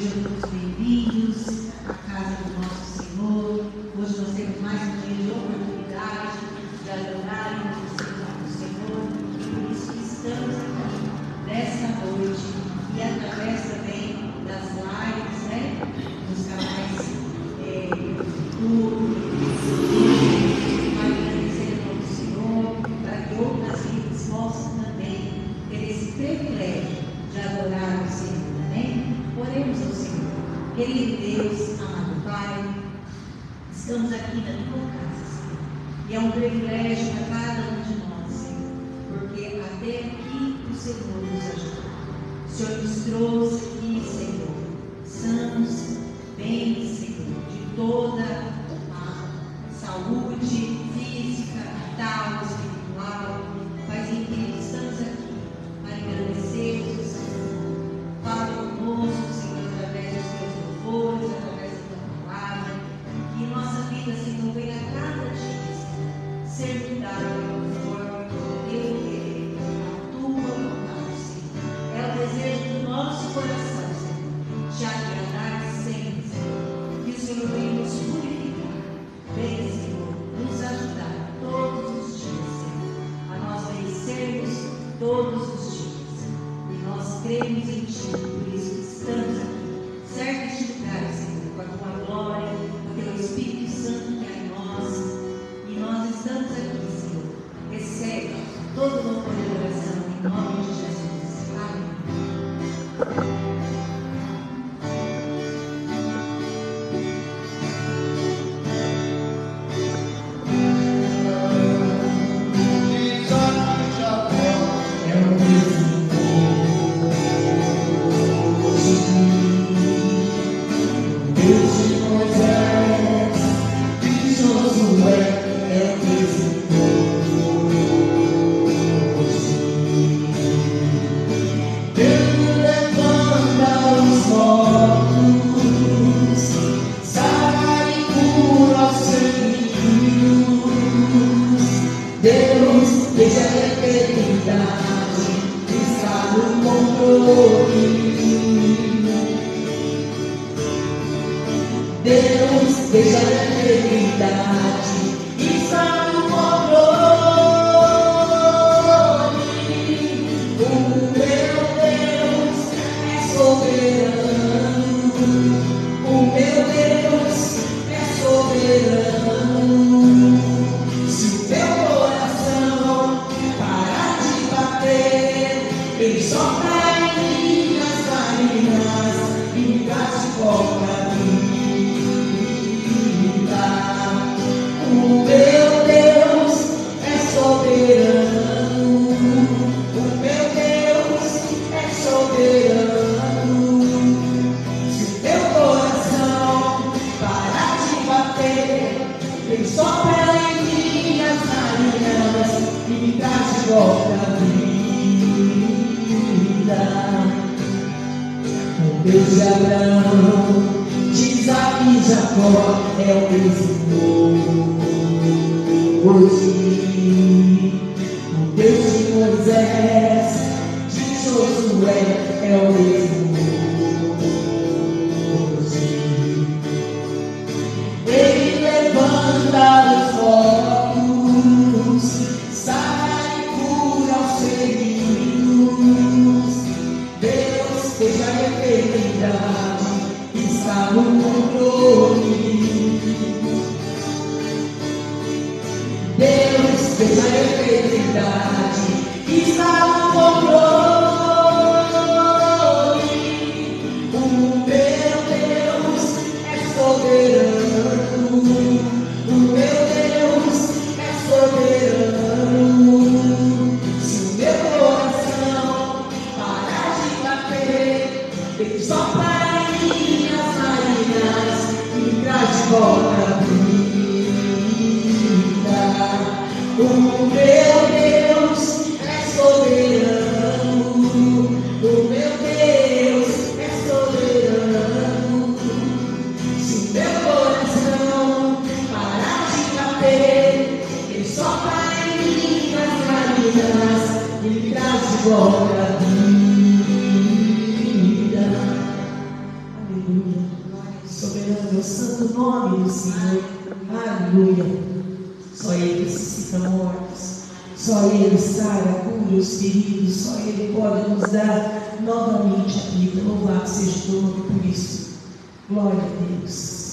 Sejam todos bem-vindos à casa do nosso Senhor. Hoje nós temos mais um dia de oportunidade de adorar o Senhor. E por isso que estamos aqui nesta noite e através também das lives, nos canais YouTube, para agradecer ao nosso Senhor, para que outras vidas possam também ter esse privilégio de adorar o Senhor. Oremos ao Senhor. Querido Deus, amado Pai, estamos aqui na tua casa, Senhor, e é um privilégio para cada um de nós, Senhor, porque até aqui o Senhor nos ajudou. O Senhor nos trouxe aqui, Senhor, sãos, bem, Senhor, de toda a saúde física, vital, espiritual. Pai querido, estamos aqui para agradecer-te, Senhor. Fala conosco, Senhor, através dos teus louvores, através da tua palavra, que nossa vida, Senhor, venha a cada dia, Senhor, ser mudada conforme o teu querer, a tua vontade, Senhor. É o desejo do nosso coração, Senhor, te agradar sempre, Senhor. Que o Senhor venha nos purificar, venha, Senhor, nos ajudar todos os dias, Senhor, a nós vencermos todos os dias. E nós cremos em Ti, por isso estamos aqui, certo este lugar, Senhor, com a tua glória, o teu Espírito Santo que é em nós, e nós estamos aqui, Senhor. Recebe todo o louvor e adoração em nome de Jesus. Amém. volta a vida. Aleluia. Soberano é o santo nome do Senhor. Aleluia. Só Ele ressuscita mortos. Só Ele sara, cura os feridos. Só Ele pode nos dar novamente a vida. Louvado seja o nome por isso. Glória a Deus.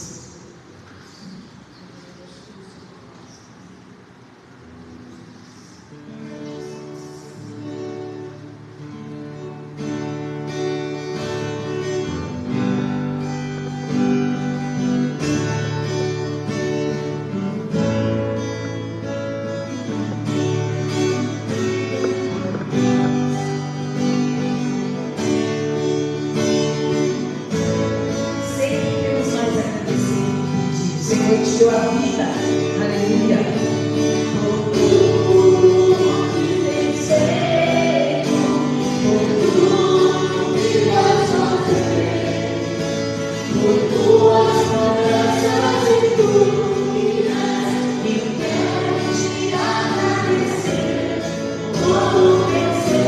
Senhor te deu a vida, aleluia. Por tudo que tem feito, por tudo que vais fazer, por tuas promessas e tudo que és, eu quero te agradecer por todo o teu ser.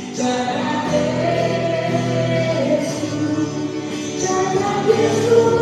Te agradeço, meu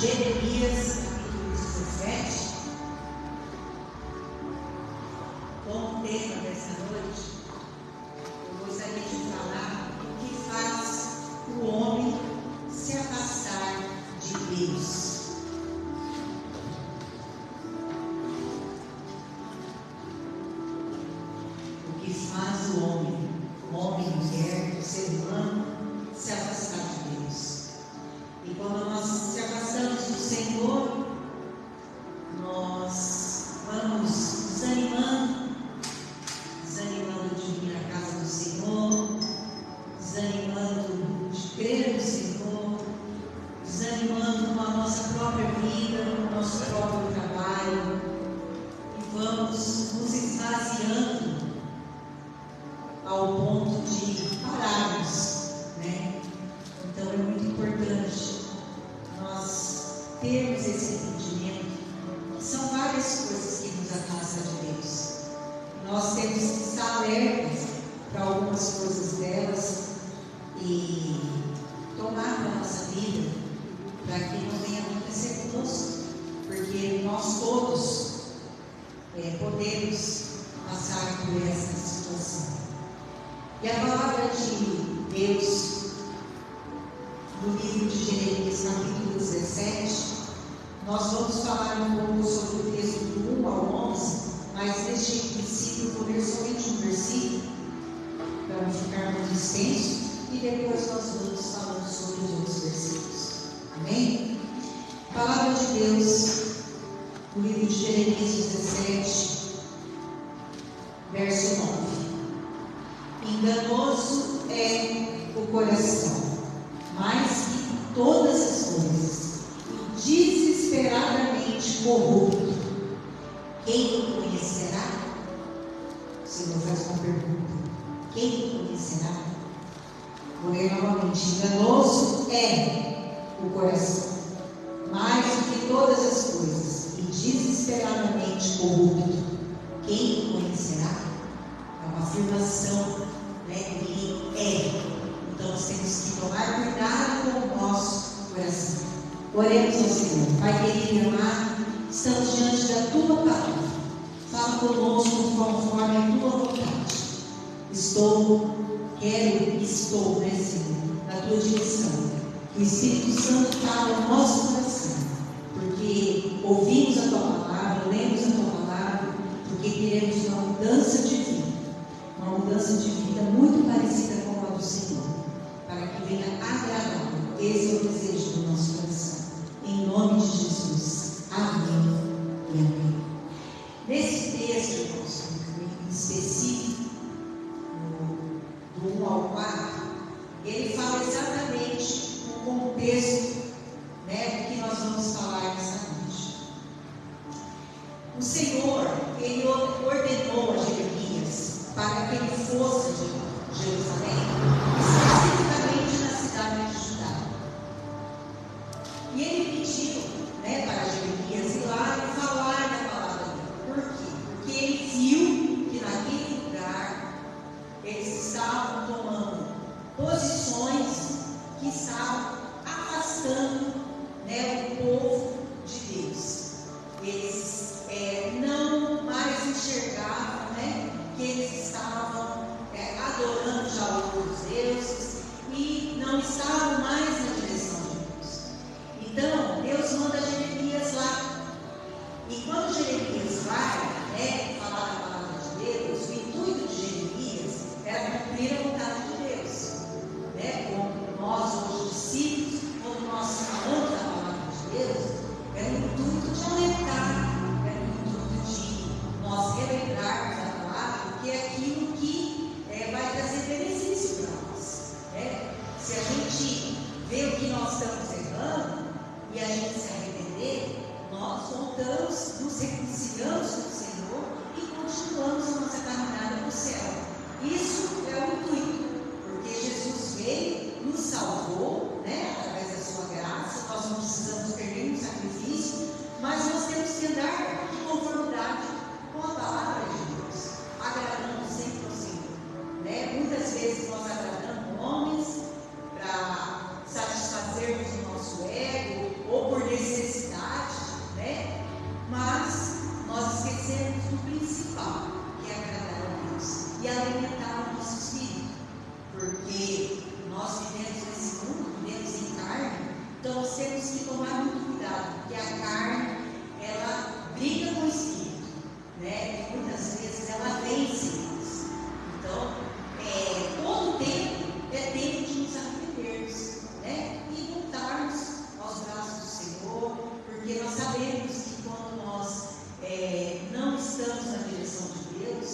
Jeremias, capítulo 17, com o tema dessa noite, eu gostaria de falar o que faz o homem se afastar de Deus. O que faz o homem, mulher, o ser humano, se afastar de Deus. E quando nós se afastamos do Senhor, nós vamos desanimando de vir à casa do Senhor, desanimando de crer delas e tomar para a nossa vida, para que não venha acontecer conosco, porque nós todos podemos passar por essa situação. E a palavra de Deus, no livro de Jeremias, capítulo 17, nós vamos falar um pouco sobre o texto do 1 ao 11, mas neste princípio vou ler somente um versículo, para não ficar muito extenso, e depois nós vamos falando sobre os outros versículos. Amém? Palavra de Deus, no livro de Jeremias 17, verso 9. Enganoso é o coração, mais que todas as coisas, e desesperadamente corrupto. Quem o conhecerá? O Senhor faz uma pergunta. Quem o conhecerá? Vou ler novamente. Enganoso é o coração, mais do que todas as coisas, e desesperadamente corrupto. Quem o conhecerá? É uma afirmação, Ele é. Então nós temos que tomar cuidado com o nosso coração. Oremos ao Senhor. Pai querido e amado, estamos diante da Tua palavra. Fala conosco conforme a Tua vontade. Estou, Senhor, na Tua direção. Que o Espírito Santo fale ao nosso coração, porque ouvimos a Tua palavra, lemos a Tua palavra, porque queremos uma mudança de vida muito parecida com a do Senhor, para que venha agradar. Esse é o desejo do nosso coração. Em nome de Jesus. Amém e amém. Nesse texto, irmãos, em específico, do 1 ao 4, ele fala exatamente o contexto, do que nós vamos falar nessa noite. O Senhor, Ele ordenou a Jeremias para que ele fosse de Jerusalém, especificamente na cidade de Judá. E ele pediu, para Jeremias ir lá e falar da palavra dele. Por quê? Porque ele viu que naquele lugar eles estavam tomando posições que estavam afastando, o povo de Deus. Eles não mais enxergavam, que eles estavam adorando já outros deuses e não estavam mais na direção de Deus. Então, Deus manda Jeremias lá. E quando Jeremias vai, falar a palavra de Deus, o intuito de Jeremias era cumprir a vontade de Deus. Como nós, hoje discípulos, quando nós falamos da palavra de Deus, é o intuito de alertar, é o intuito de nós relembrarmos a palavra, porque é aquilo que vai trazer benefício para nós. Se a gente vê o que nós estamos errando e a gente se arrepender, nós voltamos, nos reconciliamos com o Senhor e continuamos a nossa caminhada para o céu. Isso é o intuito, porque Jesus veio, nos salvou, através da sua graça. Nós não precisamos ter nenhum sacrifício, mas nós temos que andar em conformidade com a palavra de Deus, agradando sempre ao Senhor. Muitas vezes nós agradamos homens para satisfazermos o nosso ego ou por necessidade, mas nós esquecemos do principal, que é agradar a Deus e alimentar o nosso espírito, porque nós vivemos nesse mundo, vivemos em carne, então nós temos que tomar muito cuidado, porque a carne, ela briga com o espírito, e muitas vezes ela vence nós. Então, todo tempo é tempo de nos arrependermos, e voltarmos aos braços do Senhor, porque nós sabemos que quando nós não estamos na direção de Deus,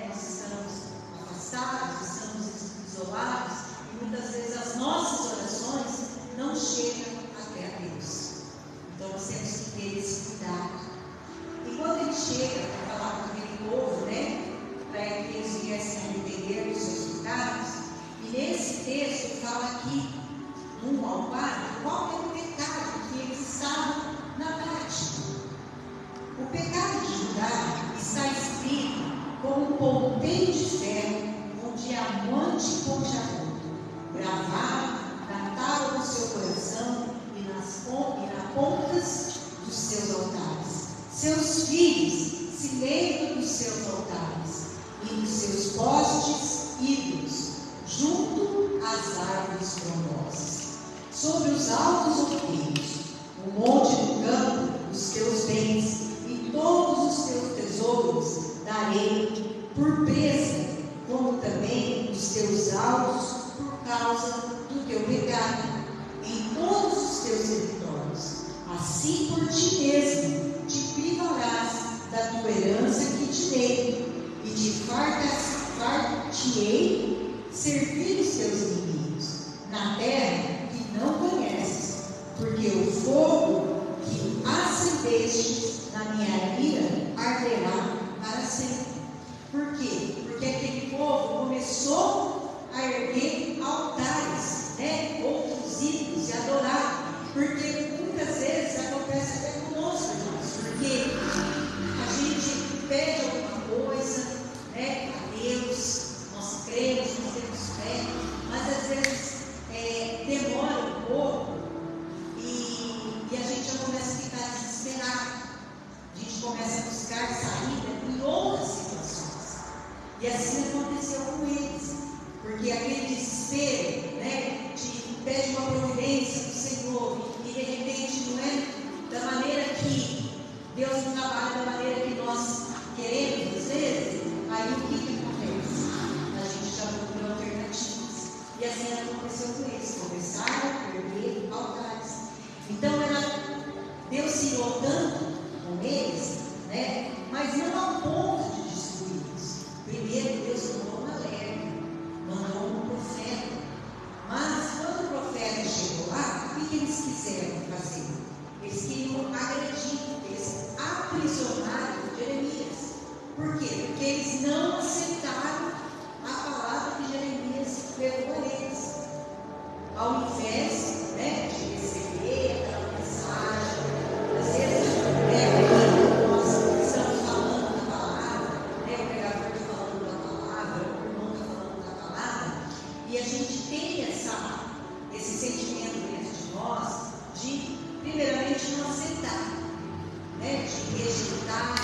nós estamos afastados, estamos isolados, e muitas vezes as nossas orações não chegam até a Deus. Então nós temos que ter esse cuidado. E quando ele chega para falar com aquele povo, para que eles viessem a arrepender dos seus pecados, e nesse texto fala aqui, 1 ao 4, qual é o pecado que eles estavam na prática. O pecado de Judá está escrito como um ponteiro de ferro, onde diamante pontiagudo, gravado na tábua do seu coração e na pontas dos seus altares. Seus filhos se lembram dos seus altares e dos seus postes ídolos, junto às árvores frondosas. Sobre os altos outeiros, o monte do campo, os teus bens e todos os teus tesouros darei por presa, como também os teus altos por causa do teu pecado, em todos os teus territórios. Assim por ti mesmo te privarás da tua herança que te dei, e te fartar-te-ei servir os teus inimigos, na terra que não conheces, porque o fogo que acendeste na minha ira arderá para sempre. Por quê? Porque aquele povo começou a erguer altares, outros ídolos, e adorar. Porque muitas vezes acontece até conosco, irmãos, porque a gente pede alguma coisa, a Deus, nós cremos, nós temos fé, mas às vezes demora um pouco e a gente já começa a ficar desesperado. A gente começa a buscar saída em outras situações. E assim aconteceu com eles, porque aquele desespero, te pede uma providência do Senhor, e de repente não é da maneira que Deus não trabalha, da maneira que nós queremos, às vezes. Aí o que acontece? A gente já procura alternativas. E assim aconteceu com eles, começaram a erguer altares. Então Deus se irou tanto com eles, mas não ao ponto de destruí-los. Primeiro Deus mandou um alerta, mandou um profeta. Mas quando o profeta chegou lá, o que eles quiseram fazer? Eles queriam agredir, eles aprisionaram Jeremias. Por quê? Porque eles não aceitaram a palavra que Jeremias pregou a eles. Ao invés de receber aquela mensagem, às vezes nós estamos falando da palavra, o pregador está falando da palavra, o irmão está falando da palavra, e a gente tem esse sentimento dentro de nós de, primeiramente, não aceitar, de rejeitar,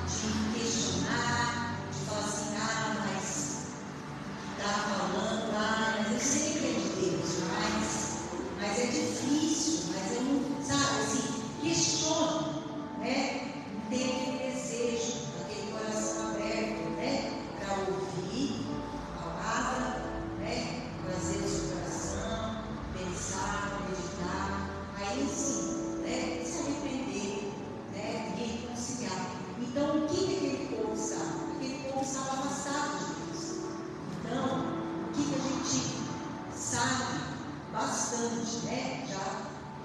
de questionar, de falar assim, mas está falando, mas eu sei que é de Deus, mas é difícil, mas eu não, sabe, assim, questiono, não tem aquele desejo, aquele coração aberto, para ouvir a palavra, trazer o seu coração, pensar, meditar, aí sim, se arrepender, e reconciliar. Então, o que aquele povo estava? Aquele povo estava afastado de Deus. Então, o que a gente sabe bastante, já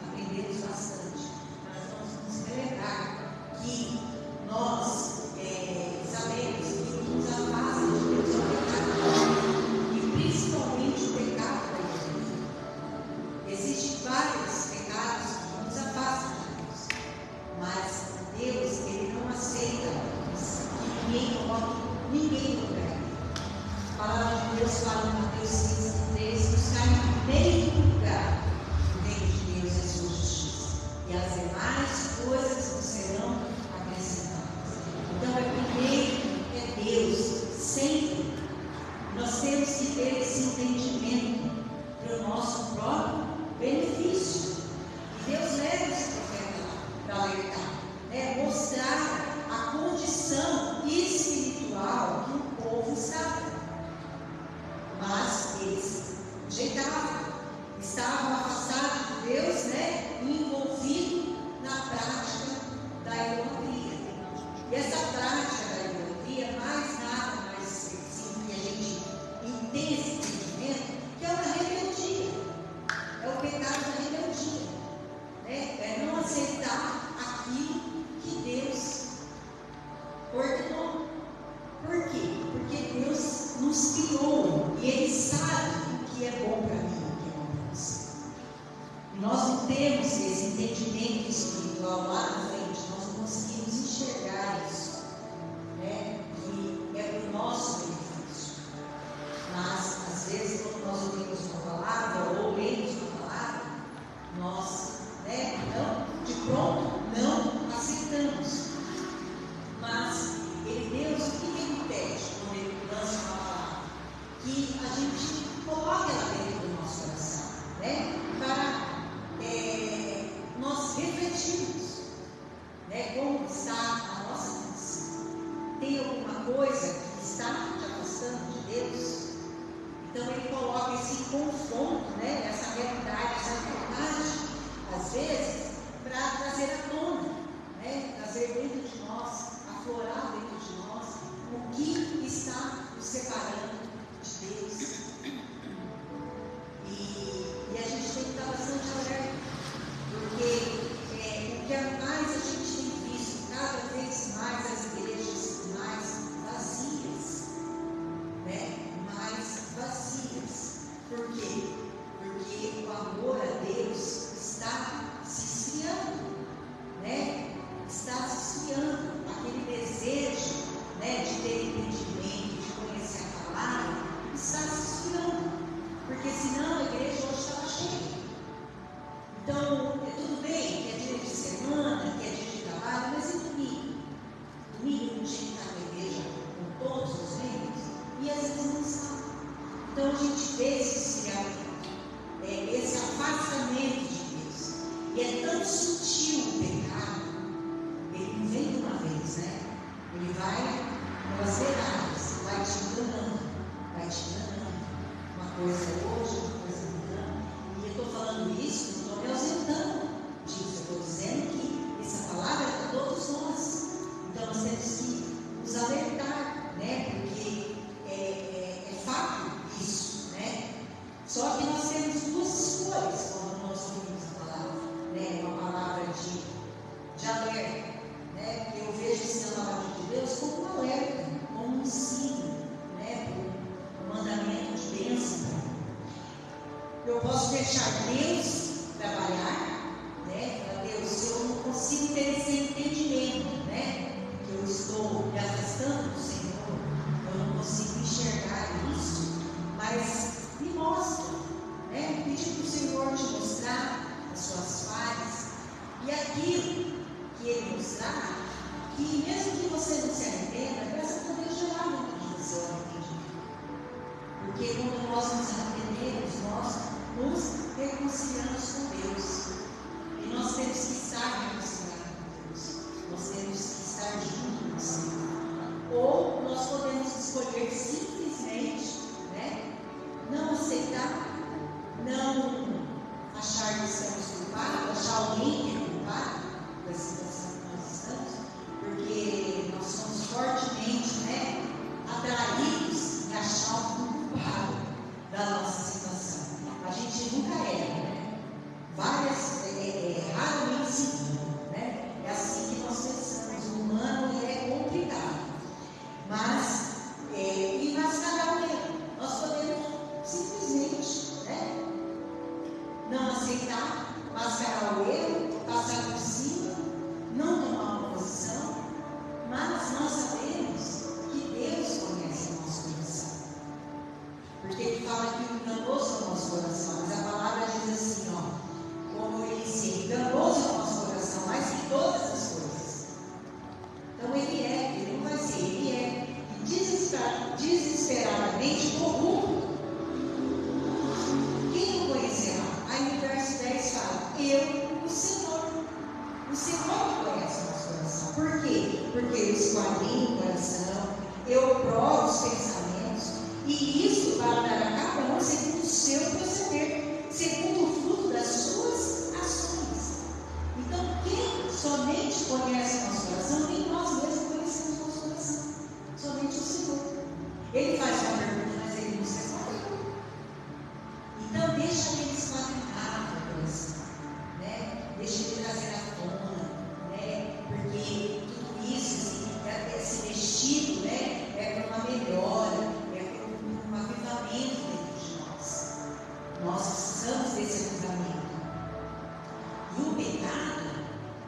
aprendemos bastante, mas vamos nos relembrar que nós sabemos que o que nos afasta de Deus é o pecado, e principalmente o pecado da igreja. Existem vários pecados que nos afastam de Deus, mas Deus, Ele não aceita que ninguém coloque ninguém no lugar dele. A palavra de Deus fala em Mateus 6:3, buscar em primeiro lugar o reino de Deus e a sua justiça, e as demais coisas nos serão acrescentadas. Então primeiro Deus, sempre. Nós temos que ter esse entendimento para o nosso próprio benefício. E Deus leva esse profeta para alertar, mostrar a condição espiritual que o povo estava. Mas eles estavam afastados de Deus, e envolvidos na prática da idolatria. E essa prática da idolatria, mais nada mais simples que a gente entende esse entendimento, que é uma rebeldia. É o pecado da rebeldia. É não aceitar aquilo que Deus ordenou. Por quê? Porque Deus nos criou e Ele sabe o que é bom para mim e o que é bom para você. E nós não temos esse entendimento espiritual lá na frente, nós não conseguimos enxergar isso, que é para o nosso benefício. Mas coisa que está te afastando de Deus. Então ele coloca esse confronto, né? Essa realidade, às vezes, para trazer à tona, né? Trazer dentro de nós, aflorar dentro de nós, o que está nos separando de Deus. E a gente tem que estar bastante alerta, porque o que mais a gente tem visto, cada vez mais as igrejas mais vazias, né? Mais vazias. Por quê? Porque o amor a Deus está se esfriando, né? Está se esfriando. Aquele desejo, né, de ter entendimento, de conhecer a palavra, está se esfriando. Porque senão a igreja hoje estava cheia. Então, tudo bem que é dia de semana, que é dia de trabalho, mas e domingo? Domingo não tinha que estar na igreja com todos os membros, e às vezes não está. Então a gente vê esse esfriamento, esse afastamento de Deus. E é tão sutil o pecado, ele não vem de uma vez, né? Ele vai pelas beiradas, vai te enganando, vai te enganando. Uma coisa hoje, uma coisa amanhã. E eu estou falando isso, não estou me ausentando disso. Eu estou dizendo que essa palavra é para todos nós. Então nós temos que nos alertar, né? Porque é fato isso, né? Só que nós temos duas escolhas quando nós ouvimos a palavra, né? Uma palavra de alerta, né? Porque eu vejo esse na palavra de Deus como um alerta, como um ensino, né? Um mandamento de bênção. Eu posso deixar Deus trabalhar, né? Para Deus, se eu não consigo ter esse entendimento, né? Que eu estou me afastando do Senhor, eu não consigo enxergar isso, mas me mostra, né? Pedir para o Senhor te mostrar as suas falhas e aquilo que Ele mostrar, que mesmo que você não se arrependa, graças a Deus gerar dentro de você o arrependimento. Porque quando nós nos arrependemos, nós nos reconciliamos com Deus. E nós temos que estar reconciliados com Deus. Nós temos que estar juntos com o Senhor. Ou nós podemos escolher simplesmente, né, não aceitar, não achar que estamos culpados, achar alguém que é culpado da situação que nós estamos, porque nós somos fortemente, né, atraídos em achar um culpado da nossa situação. A gente nunca era, né? Raramente sim, né? É assim que nós pensamos. O humano é complicado. Mas, e mascarar o erro. Nós podemos simplesmente, né, não aceitar, mascarar o erro, passar por cima, não tomar uma posição, mas nós sabemos que Deus conhece o nosso coração. Porque Ele fala que o enganoso é o nosso coração, mas a palavra diz assim, ó, como Ele disse, enganoso é o nosso coração, mais que todas as coisas. Então Ele não vai ser, Ele é, e desesperadamente corrupto. Quem não conhecerá? Aí no verso 10 fala, eu, o Senhor que conhece o nosso coração. Por quê? Porque eu esquadrinho o coração, eu provo os pensamentos, e isso vai dar a cada um segundo o seu proceder, segundo o fruto das suas ações. Então, quem somente conhece o nosso coração, nem nós mesmos conhecemos o nosso coração. Somente o Senhor. Ele faz uma pergunta, mas Ele nos responde. Então, deixa Ele esquadrinhar o coração, né? Deixa Ele trazer à tona, né? Porque tudo isso, assim, esse vestido, né? É para uma melhora, um avivamento dentro de nós. Nós precisamos desse avivamento. E o pecado,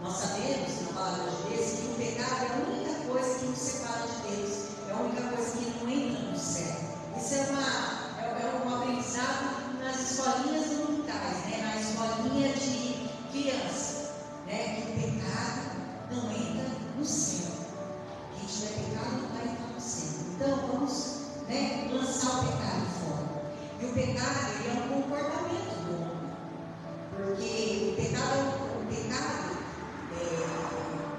nós sabemos na palavra de Deus que o pecado é a única coisa que nos separa de Deus, é a única coisa que não entra no céu. Isso é um aprendizado nas escolinhas dominicais, né? Na escolinha de criança, né? Que o pecado não entra no céu. Quem tiver pecado não vai entrar no céu. Então vamos, né, lançar o pecado fora. E o pecado, ele é um comportamento do homem. Porque o pecado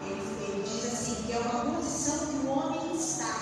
ele diz assim, que é uma condição que o homem está.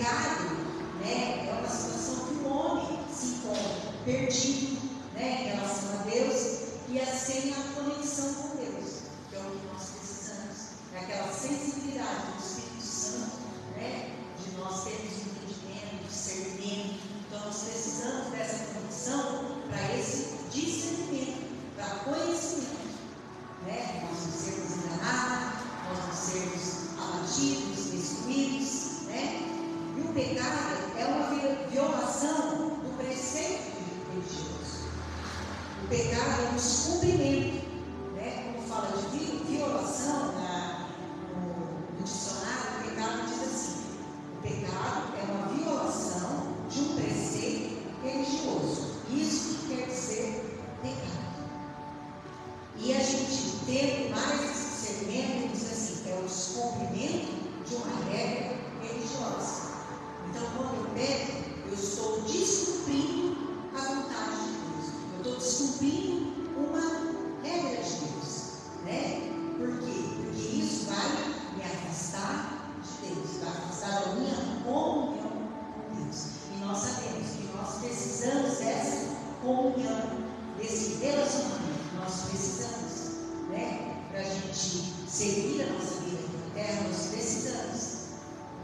pecado, né, é uma situação que o homem se encontra perdido, né, em relação a Deus e sem a conexão com Deus, que é o que nós precisamos, é aquela sensibilidade do Espírito Santo, né, de nós termos entendimento, discernimento. Então nós precisamos dessa conexão para esse discernimento, para conhecimento, né, nós não sermos enganados, nós não sermos abatidos, destruídos, né? E o pecado é uma violação do preceito religioso. O pecado é um descumprimento, né? Como fala de violação no dicionário, o pecado diz assim: o pecado é uma violação de um preceito religioso. Isso que quer dizer pecado. E a gente tendo mais esse discernimento, diz assim, é o descumprimento de uma regra religiosa. Então, quando eu peco, eu estou descumprindo a vontade de Deus. Eu estou descumprindo uma regra de Deus, né? Por quê? Porque isso vai me afastar de Deus, vai afastar da minha comunhão com Deus. E nós sabemos que nós precisamos dessa comunhão, desse relacionamento. Nós precisamos, né? Para a gente seguir a nossa vida aqui na terra, nós precisamos,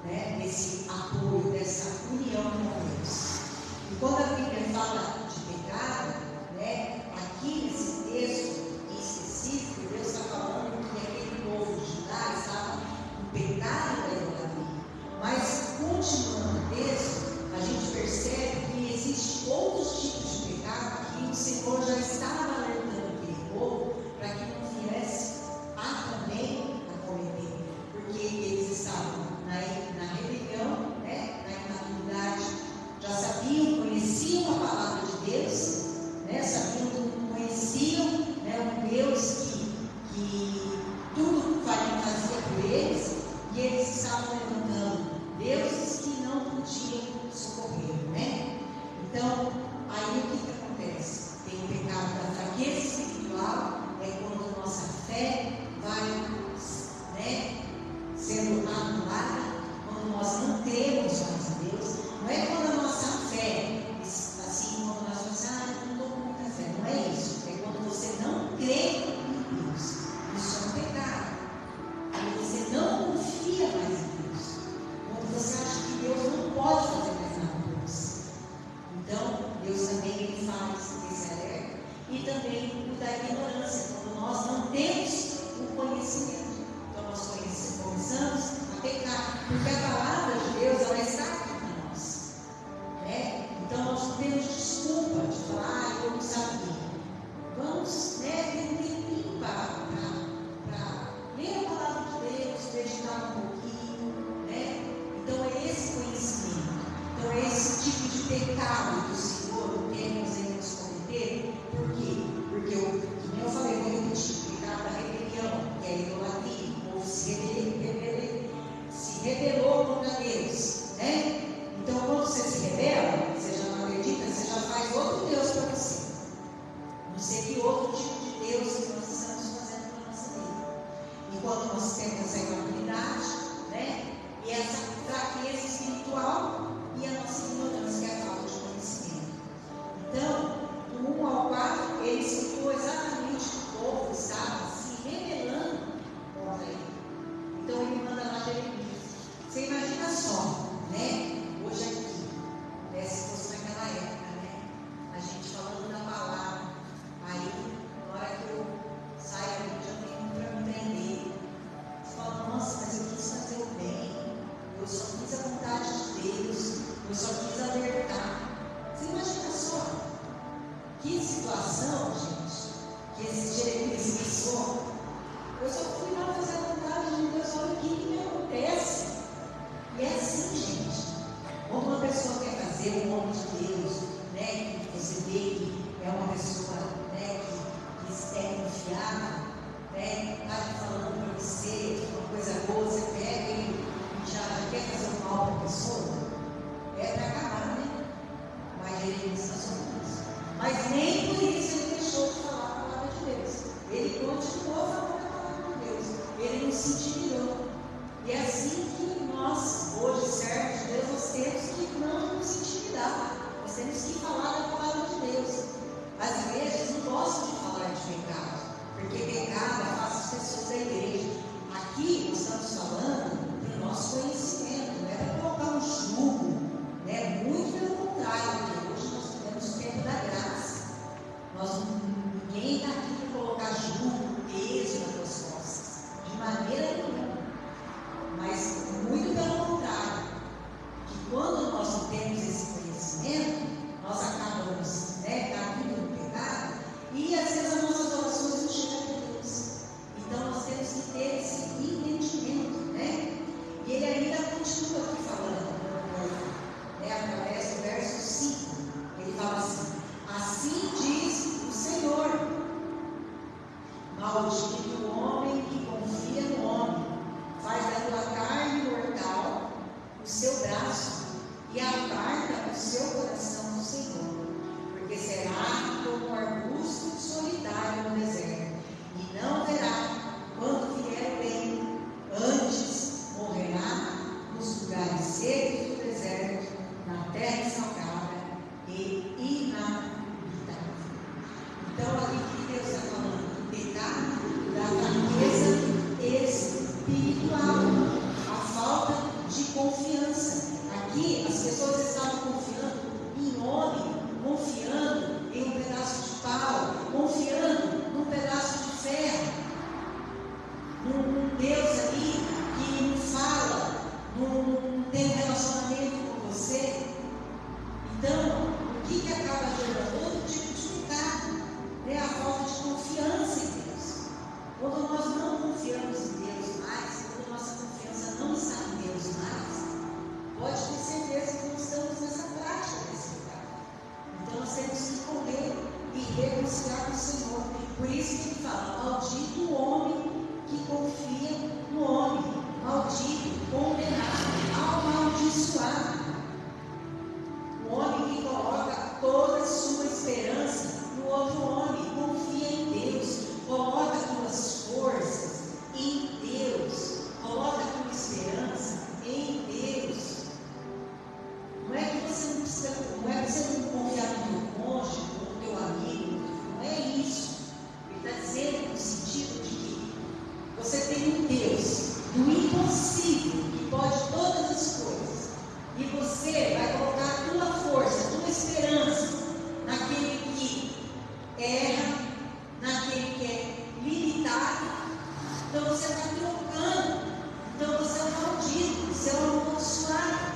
né, desse apoio, dessa união com Deus. E quando a Bíblia fala de pecado, né, aqui nesse texto em específico, Deus está falando que aquele povo de Judá estava no pecado da idolatria. Mas, continuando o texto, a gente percebe que existem outros tipos de pecado que o Senhor já estava alertando aquele povo para que não viesse também a cometer, porque eles estavam na rebelião, né, na imaturidade, já sabiam, conheciam a palavra de Deus, né, conheciam, né, um Deus que tudo fazia por eles, e eles estavam levantando deuses que não podiam socorrer, né? Então, aí o que acontece? Tem o pecado da fraqueza espiritual, é quando a nossa fé vai, né, sendo anulada, quando nós não cremos mais em Deus. Não é quando a nossa fé, assim, quando nós falamos, eu não estou com muita fé. Não é isso. É quando você não crê em Deus. Isso é um pecado. Quando você não confia mais em Deus. Quando você acha que Deus não pode fazer mais nada por você. Então, Deus também ele faz esse alerta. E também o da ignorância, quando nós não temos o conhecimento. Então nós começamos a pecar, porque a palavra de Deus ela está aqui para nós, né? Então nós não temos desculpa de falar, eu não sabia. Vamos, né, ter um tempinho para ler a palavra de Deus, meditar um pouquinho, né? Então é esse conhecimento, então é esse tipo de pecado que o Senhor não quer que nós venhamos cometer. Por quê? Porque como eu falei, vou repetir, o pecado da rebelião, que é a idolatria, ou se rebelou contra Deus, né? Então quando você se rebela, você já não acredita, você já faz outro Deus para você. Não sei que outro tipo de Deus que nós estamos fazendo para a nossa vida. Enquanto nós temos essa imaturidade, né? E essa fraqueza espiritual e a nossa ignorância, que é a falta de conhecimento. Então, do 1 ao 4, ele explicou exatamente que o povo estava se rebelando contra ele. Então ele manda lá Jeremias. Você imagina só, né? Hoje aqui, né, se fosse naquela época, né? A gente falando da palavra. Aí, na hora que eu saio do dia, eu tenho para me prender. Você fala, nossa, mas eu quis fazer o bem. Eu só fiz a vontade de Deus. Eu só quis alertar. Você imagina só. Que situação, gente, que esse Jeremias pensou. Eu só fui lá fazer a vontade de Deus, olha o que me acontece. E é assim, gente. Quando uma pessoa quer fazer o nome de Deus, né, que você vê que é uma pessoa, né, que é confiável, né, está falando para você uma coisa boa, você pega e já quer fazer um mal para a pessoa, é para acabar, né? Mas ele está sobre isso. Mas nem por isso ele deixou de falar a palavra de Deus. Ele continuou falando a palavra de Deus. Ele não se intimidou. E é assim que nós, hoje, servos de Deus, nós seu braço e aparta o seu coração do Senhor, porque será como um arbusto solitário no deserto, e não verá quando vier o bem, antes morrerá nos lugares secos do deserto, na terra salgada e inabitável. Então, ali que Deus está falando do pecado, da fraqueza espiritual, a falta de confiança. Aqui as pessoas estavam confiando em homem, confiando em um pedaço de pau, confiando num pedaço de ferro, num Deus ali que não fala, não tem um relacionamento com você. Então, o que acaba gerando? Todo tipo de pecado, é a falta de confiança em Deus. Quando nós não confiamos em Deus mais, quando nossa confiança não está em Deus mais, pode ter certeza que nós estamos nessa prática desse pecado. Então nós temos que correr e renunciar ao Senhor. Por isso que ele fala: maldito o homem que confia no homem, maldito, condenado, amaldiçoado. O homem que coloca toda a sua esperança no outro homem, confia em Deus, coloca tuas forças em Deus, coloca tua esperança em Deus. Não é que você não precisa, não é que você não confiar no teu cônjuge, no teu amigo, não é isso. Ele está dizendo no sentido de que você tem um Deus do impossível, que pode todas as coisas, e você vai colocar a tua força, a tua esperança naquele que erra, naquele que é limitado. Então você está trocando. Então você é um maldito, você é um amaldiçoado.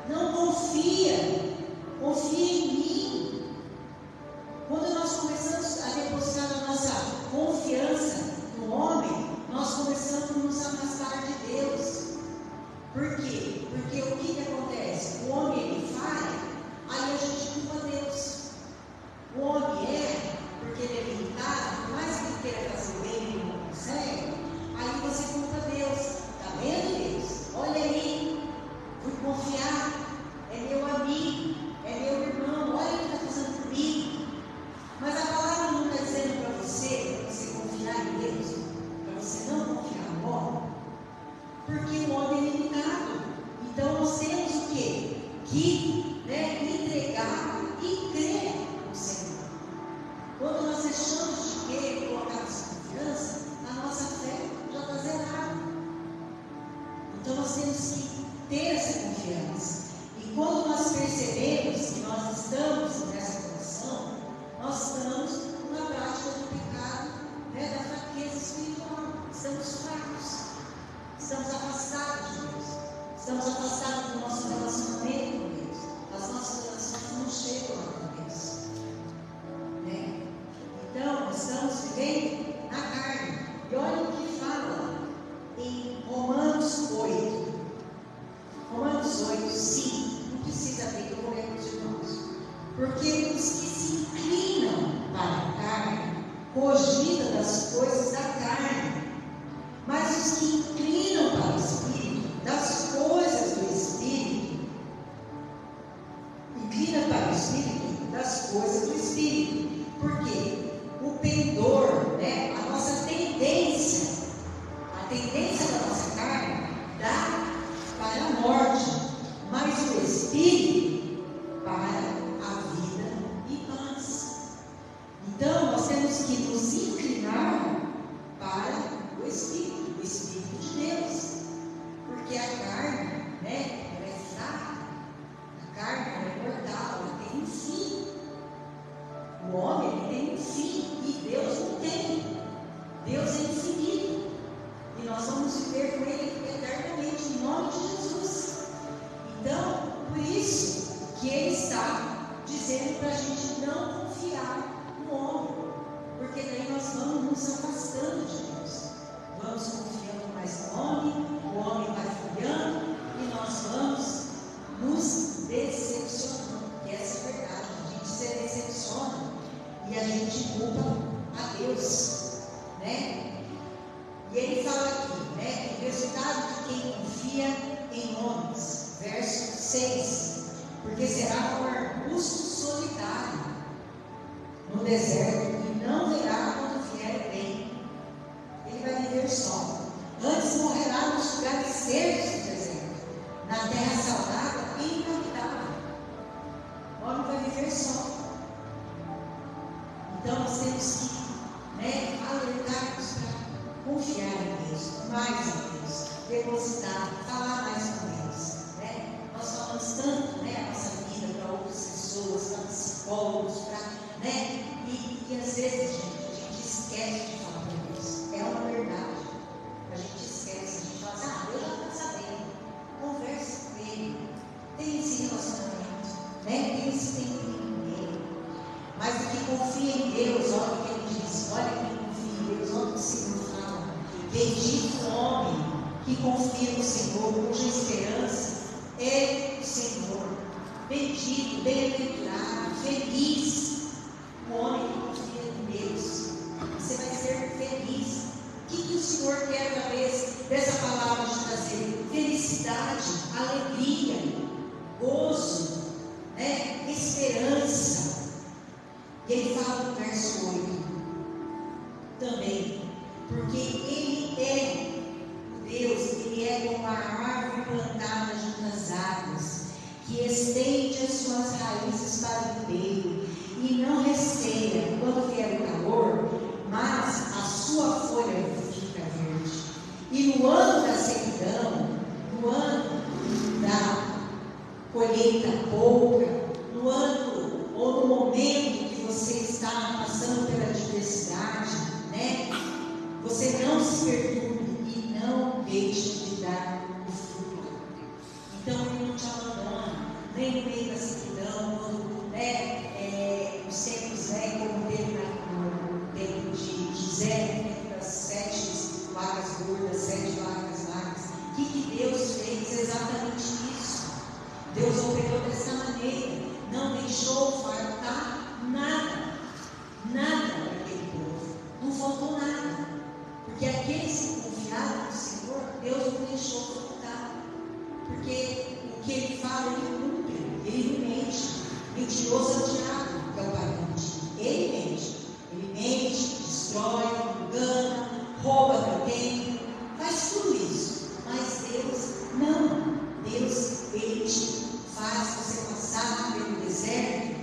Não confia, confia em mim. Quando nós começamos a depositar a nossa confiança no homem, nós começamos a nos afastar de Deus. Por quê? Porque o que acontece? O homem ele falha, aí a gente culpa Deus. O homem porque ele é limitado, por mais que ele queira fazer o bem, ele não consegue. Aí você culpa Deus. Está vendo, Deus? Olha aí, fui confiar, é meu amigo, é meu irmão, olha o que está fazendo comigo. Mas a palavra não está dizendo para você confiar em Deus, para você não confiar no homem, porque o homem é limitado. Então nós temos o quê? Que entregar e crer no Senhor. Quando nós deixamos de crer e colocamos confiança, a nossa fé já está zerada. Então nós temos que ter essa confiança. E quando nós percebemos que nós estamos nessa condição, nós estamos na prática do pecado, da fraqueza espiritual. Estamos fracos, estamos afastados de Deus, estamos afastados do nosso relacionamento com Deus. As nossas relações não chegam a Deus. Então, nós estamos vivendo na carne. E olha o que fala em Romanos 8. Romanos 8, sim, não precisa abrir, eu vou ler para os irmãos. Porque os que se inclinam para a carne cogitam das coisas da carne, mas os que inclinam para o Espírito, das coisas do Espírito, inclina para o Espírito, das coisas do Espírito. Por quê? O pendor, a nossa tendência, a tendência da nossa carne dá para a morte, mas o Espírito para a vida e paz. Então nós temos que nos inclinar para o Espírito de Deus, porque a carne, ela é fraca, a carne ela é mortal, ela tem um fim. O homem ele tem um fim e Deus não tem. Deus é infinito e nós vamos viver com Ele eternamente em nome de Jesus. Então, por isso que Ele está dizendo para a gente não confiar no homem, porque daí nós vamos nos afastando de Deus, vamos confiando mais no homem, o homem vai falhando e nós vamos nos decepcionando, que essa é a verdade. A gente se decepciona e a gente culpa a Deus, E ele fala aqui, que o resultado de quem confia em homem 6. Porque será como arbusto solitário no deserto e não verá quando vier o bem. Ele vai viver só. Antes morrerá nos lugares secos do deserto, na terra saudável e inabitável. O homem vai viver só. Então nós temos que alertar-nos para confiar em Deus, mais em Deus, depositar, falar mais com Deus. Nós falamos tanto a nossa vida para outras pessoas, para psicólogos, e às vezes, gente, a gente esquece de falar com Deus. É uma verdade. A gente esquece, a gente fala assim, Deus já está sabendo. Converse com Ele. Tem esse relacionamento, tem esse tempo com Ele. Mas o que confia em Deus, olha o que Ele diz, olha quem confia em Deus, olha o que o Senhor fala. Bendito o homem que confia no Senhor, cuja esperança é o Senhor. Bendito, bem-aventurado, feliz o homem que confia em Deus. Você vai ser feliz. O que o Senhor quer através dessa palavra de trazer? Felicidade, alegria, gozo, esperança. E ele fala no verso 8 também, porque Ele é o Deus, Ele é como a árvore plantada junto às águas, que estende as suas raízes para o ribeiro e não receia quando vier o calor, mas a sua folha fica verde. E no ano da sequidão, no ano da colheita pouca, no ano ou no momento que você está passando pela adversidade, você não se perturbe e não deixe de dar o fruto. Então Ele não te abandona, nem no meio da sequidão, quando os tempos, como teve no tempo de José, das 7 vacas gordas, 7 vacas magras. O que Deus fez? Exatamente isso. Deus operou dessa maneira, não deixou faltar nada para aquele povo, não faltou nada, porque aqueles que confiaram no Senhor, Deus não deixou faltar, porque o que Ele fala, Ele cumpre, Ele não mente. Mentiroso é o diabo, que é o pai da mentira. Ele mente, destrói, engana, rouba também, faz tudo isso, mas Deus não. Deus, Ele te faz você passar pelo deserto,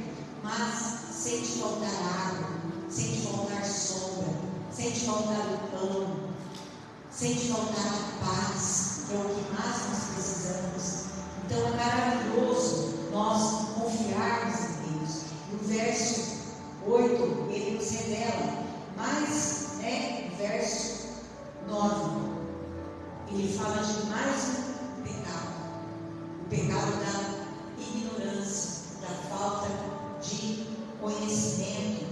mas sem te faltar água, sem te faltar sombra, sem te faltar o pão, sem te faltar a paz, que é o que mais nós precisamos. Então é maravilhoso nós confiarmos em Deus. No verso 8, ele nos revela, mas no verso 9, ele fala de mais um pecado. O pecado da ignorância, da falta de conhecimento.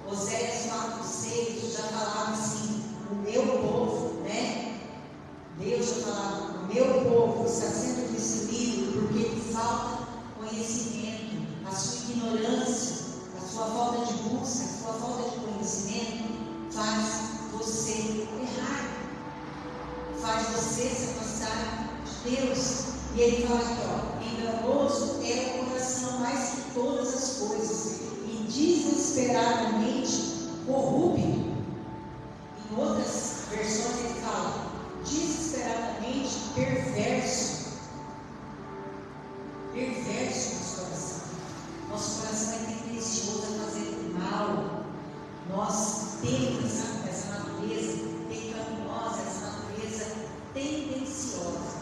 Oséias 4:6 já falava assim, o meu povo, Deus já falava, o meu povo está sendo destruído porque lhe falta conhecimento. A sua ignorância, a sua falta de busca, a sua falta de conhecimento faz você errar, faz você se afastar de Deus. E ele fala aqui, enganoso é o coração mais que todas as coisas, e desesperadamente corrupto. Em outras versões ele fala, desesperadamente perverso. Perverso nosso coração. Nosso coração é tendencioso a fazer mal. Nós temos essa natureza pecaminosa, essa natureza tendenciosa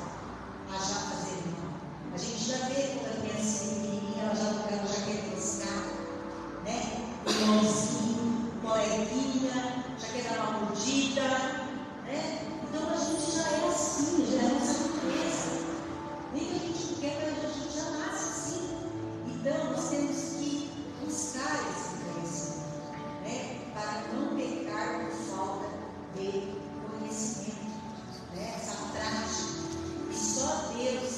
a já fazer mal. A gente já vê quando a criança é pequenininha, ela já quer buscar, irmãozinho, coleguinha, já quer dar uma mordida, Então a gente já é assim, já é nossa natureza. Nem que a gente não quer, mas a gente já nasce assim. Então nós temos que buscar esse conhecimento, para não pecar por falta de conhecimento, essa prática. E só Deus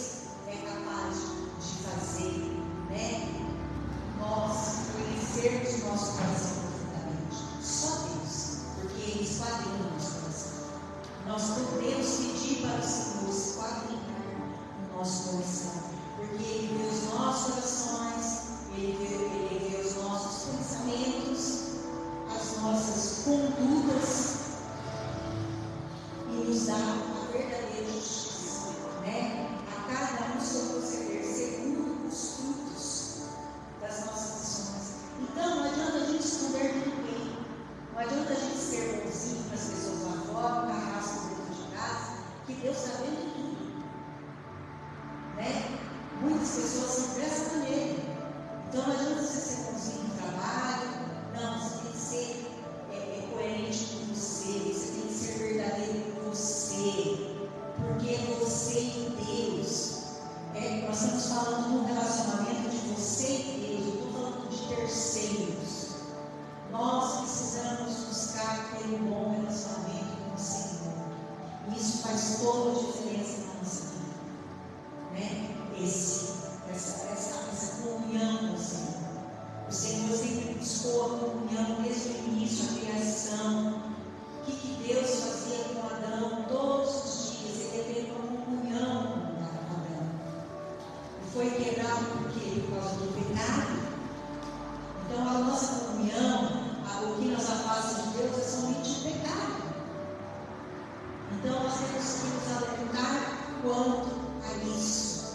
é capaz de fazer, nós conhecermos o nosso coração profundamente. Só Deus, porque Ele esquadrinha o nosso coração. Nós podemos pedir para o Senhor esquadrinhar o nosso coração, porque Ele vê os nossos corações, Ele vê os nossos pensamentos, as nossas condutas, e nos dá a verdadeira justiça, né? A cada um seu proceder, segundo os frutos das nossas ações. Então, não adianta a gente esconder ninguém, não adianta a gente ser bonzinho para as pessoas lá fora, um carrasco dentro de casa, que Deus está vendo tudo, né? Muitas pessoas são dessa maneira. Então, não adianta você ser bonzinho no trabalho, não, você tem que ser coerente com você, você tem que ser verdadeiro com você, porque é você e Deus. Nós estamos falando de um relacionamento de você e Deus, eu estou falando de terceiros. Nós precisamos buscar ter um bom relacionamento com o Senhor, e isso faz toda a diferença na nossa vida, né? Essa comunhão com o Senhor. O Senhor sempre buscou a comunhão desde o início, a criação. O que Deus fazia com Adão todos os dias? Ele teve uma comunhão com Adão. E foi quebrado por quê? Por causa do pecado. Então a nossa comunhão, o que nos afasta de Deus, é somente o pecado. Então nós temos que nos alertar quanto a isso,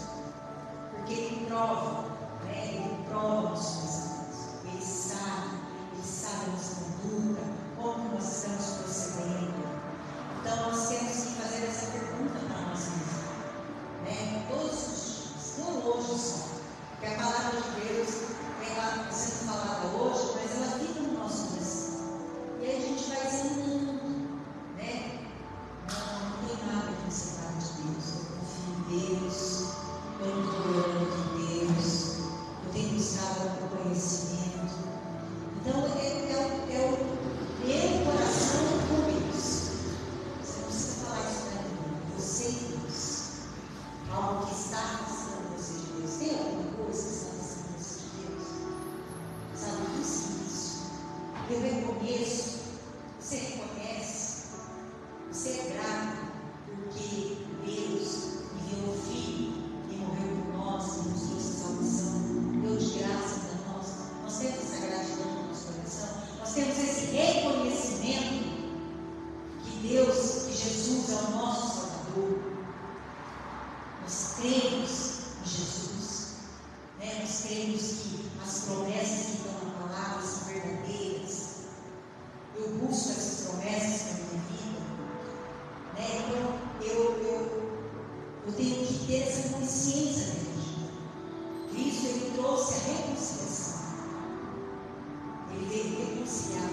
porque Ele prova, né? Ele prova os pensamentos, Ele sabe a nossa conduta, como nós estamos procedendo. Então nós temos que fazer essa pergunta para nós mesmos, né? Todos os dias, não hoje só, porque a palavra de Deus está sendo falada hoje, mas ela fica no nosso coração, e aí a gente vai examinando, né? Não tem nada que me separe de Deus, eu confio em Deus, eu não estou orando de Deus, eu tenho buscado o conhecimento. Então é o meu coração com Deus. Você não precisa falar isso para mim, você e Deus. Algo que está afastando você de Deus. Tem alguma coisa que está afastando você de Deus? Sabe isso? Eu reconheço, você reconhece, você é grato, porque Deus enviou o Filho e morreu por nós e nos trouxe salvação, deu de graça para nós. Nós temos essa gratidão no nosso coração, nós temos esse reconhecimento que Deus, que Jesus é o nosso Salvador. Nós cremos em Jesus, né? Nós cremos que as promessas que estão na palavra são verdadeiras. Eu busco essas promessas na minha vida, né? Então eu tenho que ter essa consciência dentro de mim. Cristo, Ele trouxe a reconciliação. Ele veio reconciliar,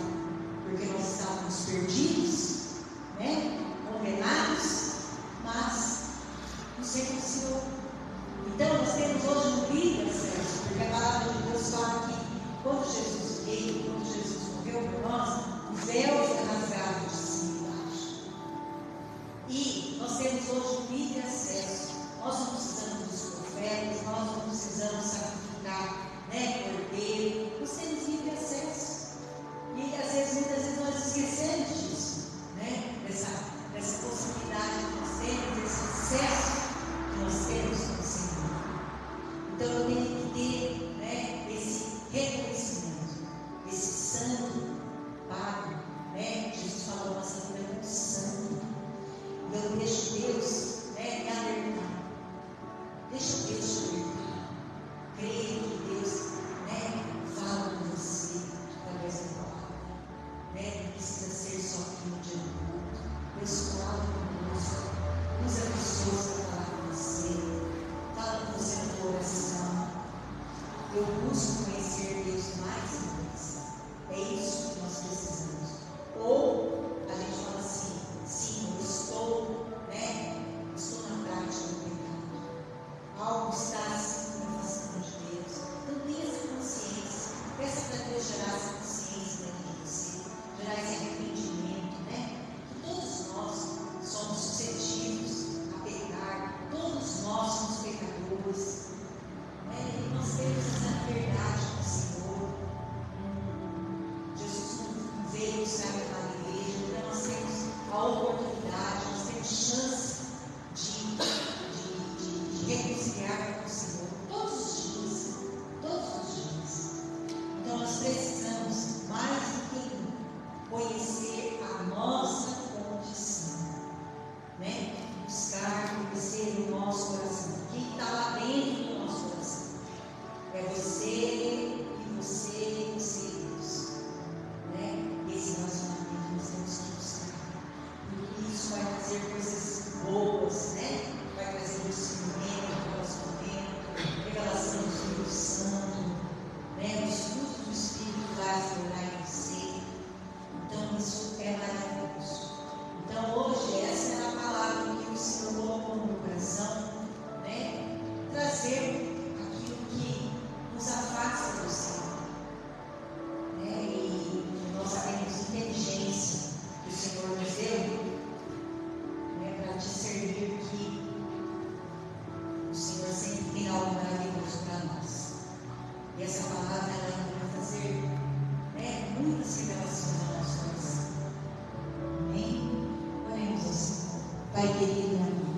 porque nós estávamos perdidos, né? Condenados, mas nos reconciliou. Então nós temos hoje um livre acesso, porque a palavra de Deus fala que quando Jesus veio, quando Jesus morreu por nós, o véu foi rasgado de cima e baixo. E nós temos hoje um livre acesso. Nós não precisamos dos profetas, nós não precisamos sacrificar, né, cordeiro. Nós temos livre acesso. E às vezes, muitas vezes nós esquecemos disso, né? Dessa possibilidade que nós temos, desse acesso que nós temos com o Senhor. Então eu tenho que ter, né, esse reconhecimento, esse santo Padre, né? Jesus falou, nossa vida é muito santo. Então eu deixo Deus, né, me alertar. Deixa Deus te alertar. Creia que Deus, né, fala com você através da palavra. Né? Não precisa ser só aqui no dia do culto. Deus fala conosco. Usa pessoas para falar com você. Fala com você no teu coração. Eu busco conhecer Deus mais e mais. É isso que nós precisamos. Ou a gente fala assim, sim, eu estou, né? Estou na prática do pecado. Algo está assim me afastando de Deus. Então tenha essa consciência. Peça para Deus gerar essa consciência dentro de você, gerar esse arrependimento, né? Que todos nós somos suscetíveis a pecar, todos nós somos pecadores, né? E nós temos essa liberdade essa palavra ela vai fazer muitas revelações a nós dois. Amém? Oremos assim. Pai querido e amado,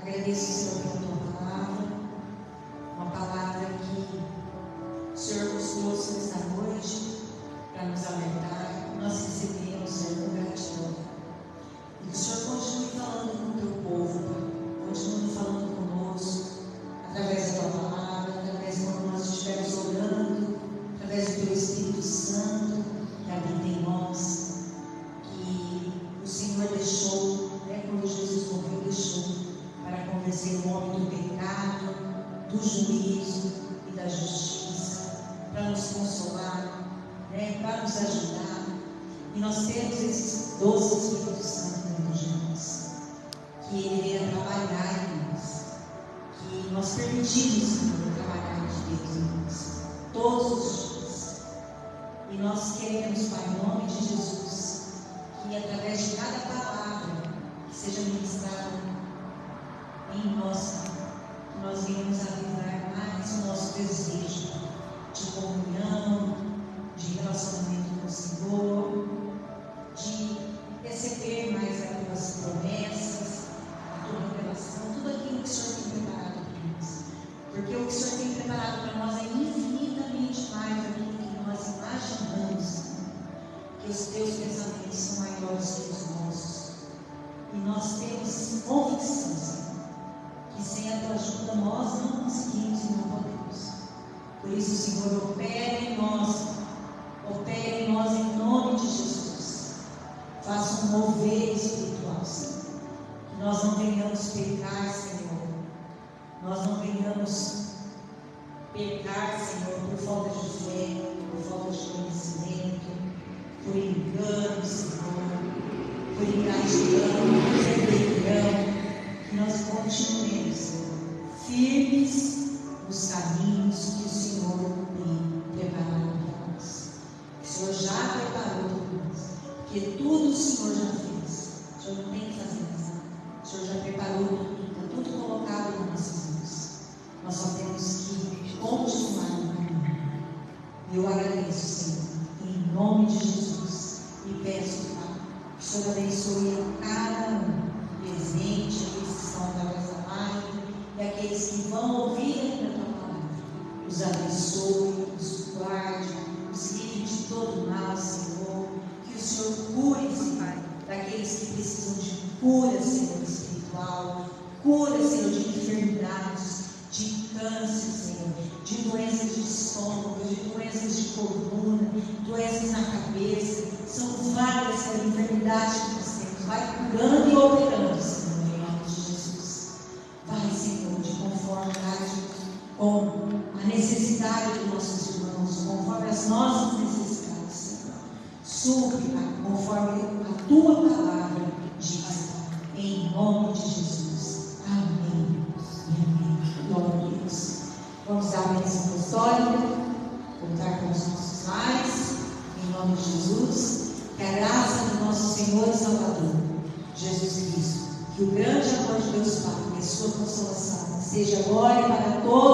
agradeço, Senhor, pela tua palavra, uma palavra que o Senhor nos trouxe nesta noite para nos alertar. Nós recebemos, Senhor, com gratidão. E que o Senhor continue falando com o teu povo, Pai. Continue falando conosco, através da tua palavra, através de quando nós estivermos orando, através do teu Espírito Santo que habita em nós, que o Senhor deixou, quando Jesus morreu, deixou para convencer o homem do pecado, do juízo e da justiça, para nos consolar, para nos ajudar. E nós temos esses 12 Espíritos Santos dentro de nós, que Ele venha trabalhar em nós, que nós permitimos, Senhor, trabalhar de Deus em nós, todos os dias. E nós queremos, Pai, em nome de Jesus, que através de cada palavra que seja ministrada em nós, que nós venhamos avivar mais o nosso desejo de comunhão, de relacionamento com o Senhor, de receber mais as tuas promessas, a tua revelação, tudo aquilo que o Senhor tem preparado para nós. Porque o que o Senhor tem preparado para nós é infinitamente mais daquilo que nós imaginamos. Que os teus pensamentos são maiores que os nossos. E nós temos convicção, Senhor, que sem a tua ajuda nós não conseguimos e não podemos. Por isso, Senhor, opera em nós em nome de Jesus. Faça um mover espiritual, Senhor. Que nós não venhamos pecar, Senhor. Nós não venhamos pecar, Senhor, por falta de fé, por falta de conhecimento, por engano, Senhor, por ingratidão, por rebelião. Que nós continuemos, Senhor, firmes nos caminhos que o Senhor tem preparado para nós. O Senhor já preparou para nós, porque tudo o Senhor já fez. O Senhor não tem que fazer mais nada. O Senhor já preparou tudo, está tudo colocado nas nossas mãos. Nós só temos que continuar no caminho. Eu agradeço, Senhor, em nome de Jesus, e peço, Pai, que o Senhor abençoe a cada um presente, aqueles que estão através da live e aqueles que vão ouvir ainda a tua palavra. Os abençoe, os guarde, os livre de todo mal, Senhor. Que o Senhor cure, Senhor, daqueles que precisam de cura, Senhor, espiritual, cura, Senhor, de enfermidades, de câncer, Senhor, de doenças de estômago, de doenças de coluna, doenças na cabeça. São várias, Senhor, enfermidades que nós temos. Vai curando e operando, Senhor, em nome de Jesus. Vai, Senhor, de conformidade com a necessidade dos nossos irmãos, conforme as nossas necessidades, Senhor. Supre, Pai, conforme a tua palavra diz, em nome de Jesus. Amém e amém. Glória a Deus. Vamos dar a bênção apostólica, voltar para os nossos lares, em nome de Jesus. Que a graça do nosso Senhor e Salvador, Jesus Cristo, que o grande amor de Deus Pai e a sua consolação seja agora e para todos